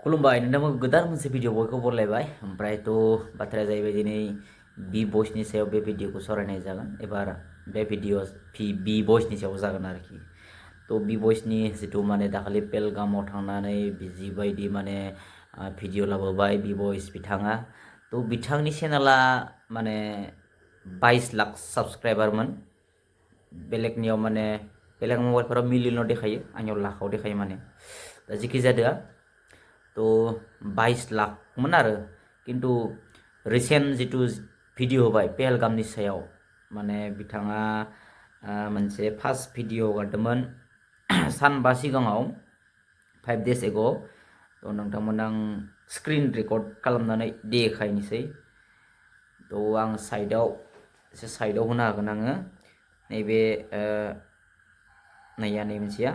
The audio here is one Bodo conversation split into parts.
खुलुमबाय नोंथांमोन गोदान मोनसे भिडिअ बयखौ बरलायबाय ओमफ्रायथ' बाथ्राया जाहैबाय दिनै बि भइसनि सायाव बे भिडिअखौ सावरायनाय जागोन एबार बे भिडिअ बि भइसनि सायाव जागोन आरोखि थ' बि भइसनि जिथु माने दाखालि पेलगामाव थांनानै जिबायदि माने भिडिअ लाबोबाय बि भइस बिथाङा थ' बिथांनि चेनेला माने 22 लाख साबस्क्राइबारमोन बेलेगनियाव माने बेलेग मबाइलफोराव मिलियनाव देखायो आंनियाव लाखाव देखायो माने दा जेखि जादोआ तो 22 लाखमोन आरो किन्तु रिसेन्ट जितु भिडिअ होबाय पेहेलगामनि सायाव माने बिथाङा मोनसे फार्स्ट भिडिअ हगारदोंमोन सानबा सिगाङाव 5 days ago तो नोंथांमोन आं स्क्रिन रेकर्ड खालामनानै देखायनोसै तो आं साइडआव एसे साइडआव होनो हागोन आङो नैबे नैया नै मोनसेया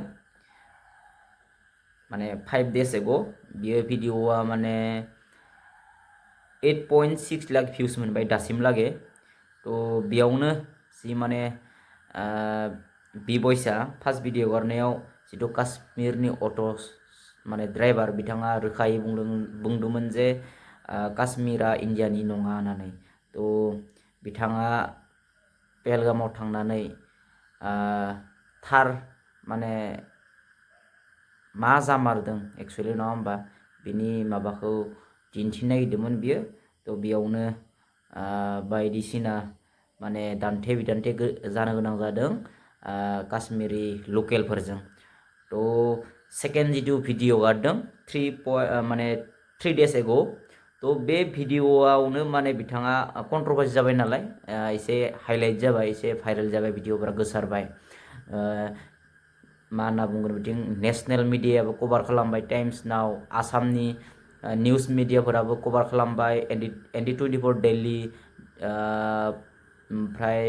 माने 5 days ago बियो भिडिअआ माने 8.6 लाख भिउस मोनबाय दासिम लागे तो बेयावनो जि माने बि भइसआ फार्स्ट भिडिअ हगारनायाव जितु काश्मीरनि अट' माने ड्राइभार बिथाङा रोखायै बुंदोंमोन जे काश्मीरा इन्डियानि नङा होननानै तो बिथाङा पेहेलगामाव थांनानै थार माने मा जामारदों एक्चुअली नङा होमबा बिनि माबाखौ दिन्थिनो नागिरदोंमोन बियो तो बेयावनो बायदिसिना माने दान्थे बिदान्थे जानो गोनां जादों काश्मीरी लकेलफोरजों तो सेकेन्ड जितु भिडिअ हगारदों माने 3 days ago तो बे भिडिअआवनो माने बिथाङा कन्ट्रभार्सि जाबाय नालाय एसे हाइलाइट जाबाय एसे भाइरेल जाबाय भिडिअफोरा गोसारबाय मा होनना बुंगोन बिथिं नेसनेल मिडियाबो कभार खालामबाय टाइम्स नाव आसामनि निउज मिडियाफोराबो कभार खालामबाय ND24 दिल्ली ओमफ्राय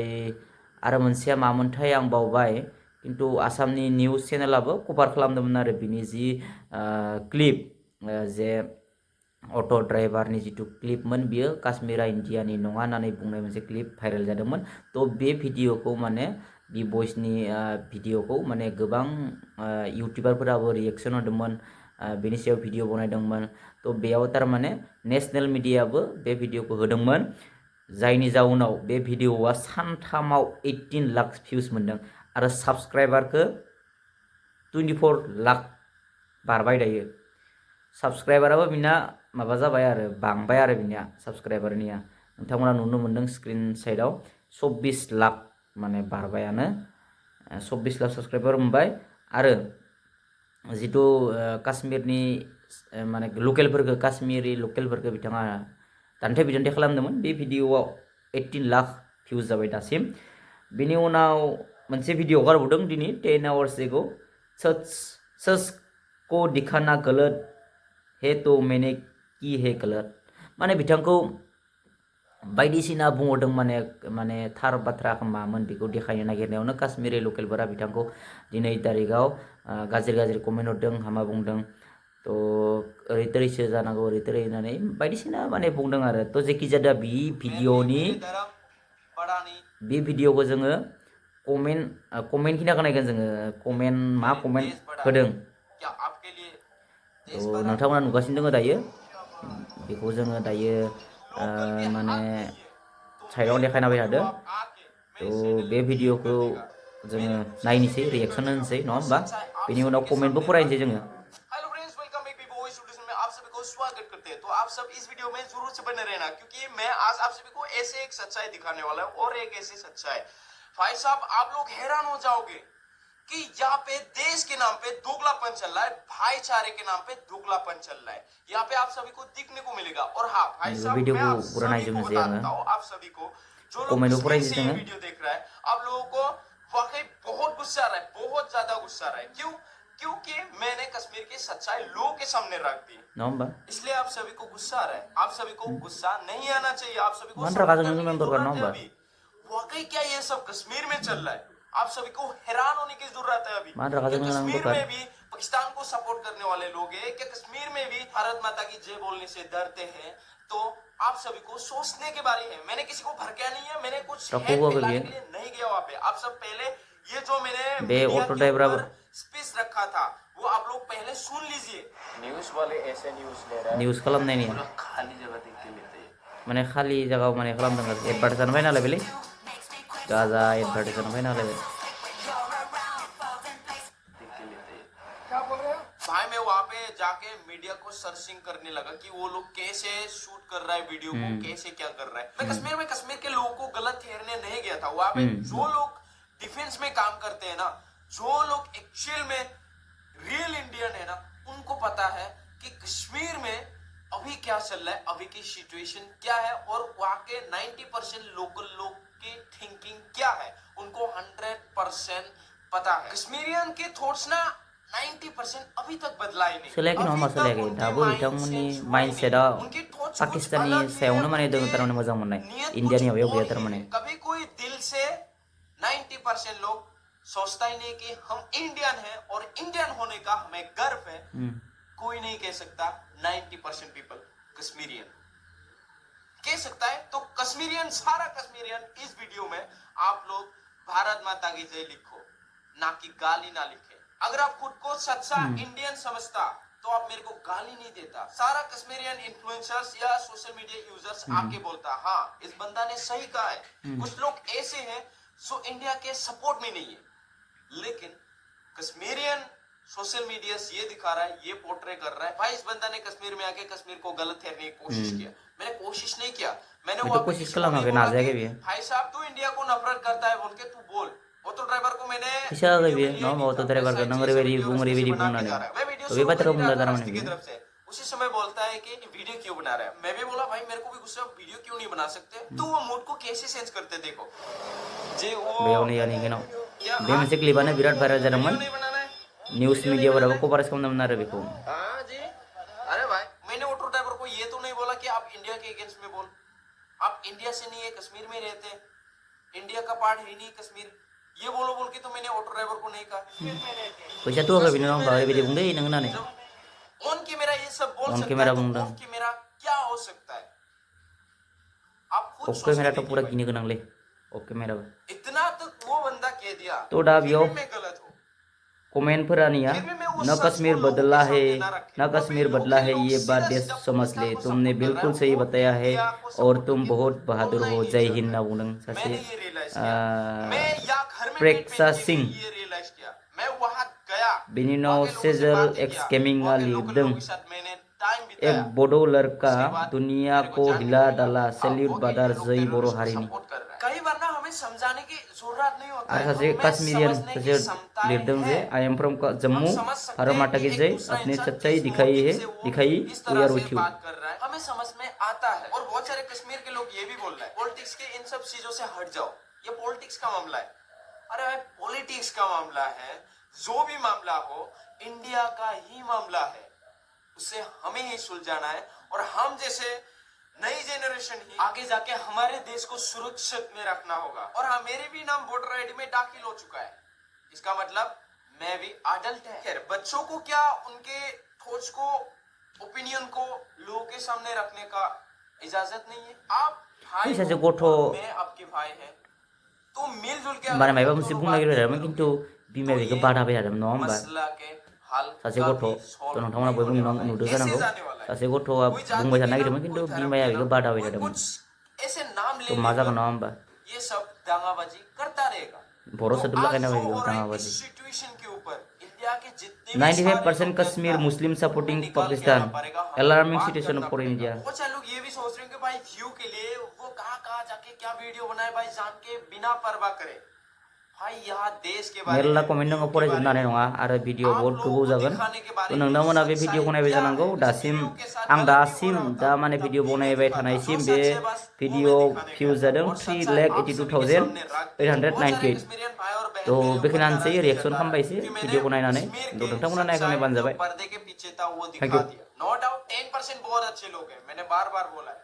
आरो मोनसेया मामोनथाय आं बावबाय किन्तु आसामनि निउज चेनेलाबो कभार खालामदोंमोन आरो बिनि जि क्लिप जे अट' ड्राइभारनि जितु क्लिपमोन बियो काश्मीरा इन्डियानि नङा होननानै बुंनाय मोनसे क्लिप भाइरेल जादोंमोन तो बे भिडिअखौ माने बि भइसनि भिडिअखौ माने गोबां इउटिउबारफोराबो रिएक्सन होदोंमोन बेनि सायाव भिडिअ बनायदोंमोन तो बेयाव थारमाने नेसनेल मिडियाबो बे भिडिअखौ होदोंमोन जायनि जाउनाव बे भिडिअआ सानथामाव 18 लाख भिउस मोनदों आरो साबस्क्राइबारखौ 24 लाख बारबाय दायो साबस्क्राइबाराबो बिना माबा जाबाय आरो बांबाय आरो बिनिया साबस्क्राइबारनिया नोंथांमोना नुनो मोनदों स्क्रिन साइडआव 24 लाख माने बारबायानो 24 लाख साबस्क्राइबार मोनबाय आरो जितु काश्मीरनि माने लकेलफोरखौ काश्मीरी लकेलफोरखौ बिथाङा दान्थे बिदान्थे खालामदोंमोन बे भिडिअआव 18 लाख भिउस जाबाय दासिम बिनि उनाव मोनसे भिडिअ हगारबावदों दिनै 10 hours ago सच को दिखाना गलत है तो मैंने की है गलत माने बिथांखौ बायदिसिना बुंहरदों माने माने थार बाथ्रा मामोन बेखौ देखायनो नागिरनायावनो काश्मीरी लकेलफोरा बिथांखौ दिनै तारिखाव गाज्रि गाज्रि कमेन्ट हरदों हामा बुंदों तो ओरै तोरैसो जानांगौ ओरै तोरै होननानै बायदिसिना माने बुंदों आरो तो जेखि जादा बे भिडिअखौ जोङो कमेन्ट खिनिखौ नायगोन जोङो कमेन्ट मा कमेन्ट होदों तो नोंथांमोना नुगासिनो दङ दायो बेखौ जोङो दायो माने साइडआव देखायना होबाय थादों तो बे भिडिअखौ जोङो नायनोसै रिएक्सन होनोसै नङा होमबा बेनि उनाव कमेन्टबो फरायनोसै जोङो स्वागत करते हैं तो आप सब इस वीडियो में जरूर से बने रहना क्योंकि मैं आज आप सभी को ऐसे एक सच्चाई दिखाने वाला हूं और एक ऐसी सच्चाई भाई साहब आप लोग हैरान हो जाओगे कि यहाँ पे देश के नाम पे दोगलापन चल रहा है भाईचारे के नाम पे दोगलापन चल रहा है यहाँ पे आप सभी को दिखने को मिलेगा और हाँ भाई साहब मैं आप सभी को बताता हूँ आप सभी को जो लोग वीडियो देख रहा है आप लोगों को वाकई बहुत गुस्सा आ रहा है बहुत ज्यादा गुस्सा आ रहा है क्यों क्योंकि मैंने कश्मीर की सच्चाई लोगों के सामने रख दी इसलिए आप सभी को गुस्सा आ रहा है आप सभी को गुस्सा नहीं आना चाहिए आप सभी को वाकई क्या ये सब कश्मीर में चल रहा है आप सभी को हैरान होने की जरूरत है अभी कश्मीर में भी पाकिस्तान को सपोर्ट करने वाले लोग हैं कि कश्मीर में भी भारत माता की जय बोलने से डरते हैं तो आप सभी को सोचने के बारे में मैंने किसी को भड़काया नहीं है मैंने कुछ नहीं गया वहां पे आप सब पहले ये जो मैंने स्पेस रखा था वो आप लोग पहले सुन लीजिए। न्यूज वाले ऐसे न्यूज ले रहा है, निउस खालामनायनि पूरा खाली जगह देख के लेते हैं। माने खालि जायगायाव माने खालामदों आरो एडभार्टाइजानो फैना होलायबायलै गाजा एडभार्टाइजानो फैना होलायबाय भाई मैं वहां पे जाके मीडिया को सर्चिंग करने लगा कि वो लोग कैसे शूट कर रहा है वीडियो को, कैसे क्या कर रहा है। मैं कश्मीर के लोगों को गलत ठहरने नहीं गया था। वहां पे जो लोग डिफेंस में काम करते हैं ना, जो लोग एक्चुअल में रियल इंडियन है ना, उनको पता है कि कश्मीर में अभी क्या चल रहा है, अभी की सिचुएशन क्या है, और वहां के 90% लोकल लोग की थिंकिंग क्या है, उनको 100% पता है। कश्मीरियन के थॉट्स ना 90% अभी तक बदला ही नहीं। सोलायाखै नङा मा सोलायाखै दाबो बिथांमोननि माइन्डसेटआ पाकिस्ताननि सायावनो माने दोङो थारमाने मोजां मोननाय इन्डियानि माबायाव गैया थारमाने कभी कोई दिल से 90% लोग सोचता ही नहीं कि हम इंडियन हैं और इंडियन होने का हमें गर्व है। कोई नहीं कह सकता 90% पीपल कश्मीरियन कह सकता है। तो कश्मीरियन, सारा कश्मीरियन इस वीडियो में आप लोग भारत माता की जय लिखो, ना कि गाली ना लिखे। अगर आप खुद को सच्चा इंडियन समझता तो आप मेरे को गाली नहीं देता। सारा कश्मीरियन इन्फ्लुएंसर्स या सोशल मीडिया यूजर्स आके बोलता हाँ इस बंदा ने सही कहा है। कुछ लोग ऐसे हैं जो इंडिया के सपोर्ट में नहीं है, लेकिन कश्मीरियन सोशल मीडिया ये दिखा रहा है, ये पोर्ट्रे कर रहा है भाई इस बंदा ने कश्मीर में आके कश्मीर को गलत ठहरने की कोशिश किया। मैंने कोशिश नहीं किया, मैंने तो कोशिश कला ना ना जाएगा भी भाई साहब तू इंडिया को नफरत करता है बोल के तू बोल। ऑटो ड्राइवर को मैंने फैसा गई नो ऑटो ड्राइवर का नंबर वेरी बुंनानै तो बे बाथ्राखौ बुंला थारमाने की तरफ से उसी समय बोलता है कि वीडियो क्यों बना रहा है। मैं भी बोला भाई मेरे को भी गुस्सा, वीडियो क्यों नहीं बना सकते। तो वो मूड को कैसे सेंस करते देखो जी। वो बेयावनो यानि गेनाव बे मोनसे क्लिपानो बिराद भाइरेल जादोंमोन न्यूज मिडियाफोराबो कभारेज खालामदोंमोन आरो बेखौ। हाँ जी, अरे भाई मैंने ऑटो ड्राइवर को ये तो नहीं बोला कि आप इंडिया के अगेंस्ट में बोल, आप इंडिया से नहीं है कश्मीर में रहते हैं, इंडिया का पार्ट ही नहीं कश्मीर, ये बोलो बोल के तो मैंने ऑटो ड्राइवर को नहीं कहा। फैसा तो होगा बिनो बारे बिदि बुंदो नों होननानै ऑन कैमरा ये सब बोल ऑन सकता कैमरा है, तो बुंदों। ऑफ कैमरा क्या हो सकता है आप खुद ऑफ कैमरा तो सोच पूरा गिनो गोनांलै ऑफ कैमरा इतना तक वो बंदा कह दिया तो दा फिर बेयाव भी मैं गलत हूँ। कमेंटफोरानिया न कश्मीर बदला है न कश्मीर बदला है ये बात देश समझ ले, तुमने बिल्कुल सही बताया है और तुम बहुत बहादुर हो, जय हिंद ना बुंदों सासे प्रेक्षा सिंह। बिनि उनाव सेजल एक्स गेमिंगा लिरदों एक बडो लड़का दुनिया को हिला डाला, सैल्यूट बादार जय बर' हारिनि। कई बार ना हमें समझाने की जरूरत नहीं होता आर सासे कश्मीरियन सासे लिरदों जे I am from Jammu Bharat माता की जय, अपनी सच्चाई दिखाई वी आर विथ यू। हमें समझ में आता है। और बहुत सारे कश्मीर के लोग ये भी बोल रहे हैं पॉलिटिक्स के इन सब चीजों से हट जाओ, ये पॉलिटिक्स का मामला है। अरे भाई पॉलिटिक्स का मामला है, जो भी मामला हो इंडिया का ही मामला है, उसे हमें ही सुलझाना है। और हम जैसे नई जेनरेशन ही आगे जाके हमारे देश को सुरक्षित में रखना होगा। और हाँ मेरे भी नाम वोटर आईडी में दाखिल हो चुका है, इसका मतलब मैं भी अडल्ट है। खैर बच्चों को क्या उनके थॉट्स को, ओपिनियन को लोगों के सामने रखने का इजाजत नहीं है। आप भाई सासे हो गथ' और मैं आपके भाई है, तो मिलजुल के माने मायबा मोनसे बुंनो नागिरदोंमोन खिन्थु बिमाया बेखौ बादा होबाय थादोंमोन नङा होमबा। मसला के हल सासे गथ' तो नोंथांमोना बयबो नुदों जानांगौ, सासे गथ'आ बुंबाय थानो नागिरदोंमोन खिन्थु बिमाया बेखौ बादा होबाय थादोंमोन। ऐसे नाम तो ले मा जागोन नङा होमबा ये सब दांगाबाजी करता रहेगा। बर' सोदोब लागायना होबाय बेयाव दाङाबाजि। 95% Kashmir Muslim supporting Pakistan, alarming situation for India. बहुत सारे लोग ये भी सोच रहे हैं कि भाई व्यू के लिए वो कहाँ जाके क्या वीडियो बनाए भाई, जान के बिना परवाह करे। भाई यहाँ देश के बारे मेरला कमेन्ट दङ फरायजोबनो हानाय नङा आरो भिडिअ बहुत गोबाव जागोन। तो नोंथांमोना बे भिडिअखौ नायबाय जानांगौ दासिम। आं दासिम दा माने भिडिअ बनायबाय थानायसिम बे भिडिअ भिउज जादों 3,82,898। तो बेखिनियानोसै रिएक्सन खालामबाय एसे भिडिअखौ नायनानै। तो नोंथांमोना नायखांनायबानो जाबाय। पर्दे के पीछे था वो थैंक दिखा यू। दिया। नो डाउट 10% बहुत अच्छे लोग हैं, मैंने बार बार बोला है।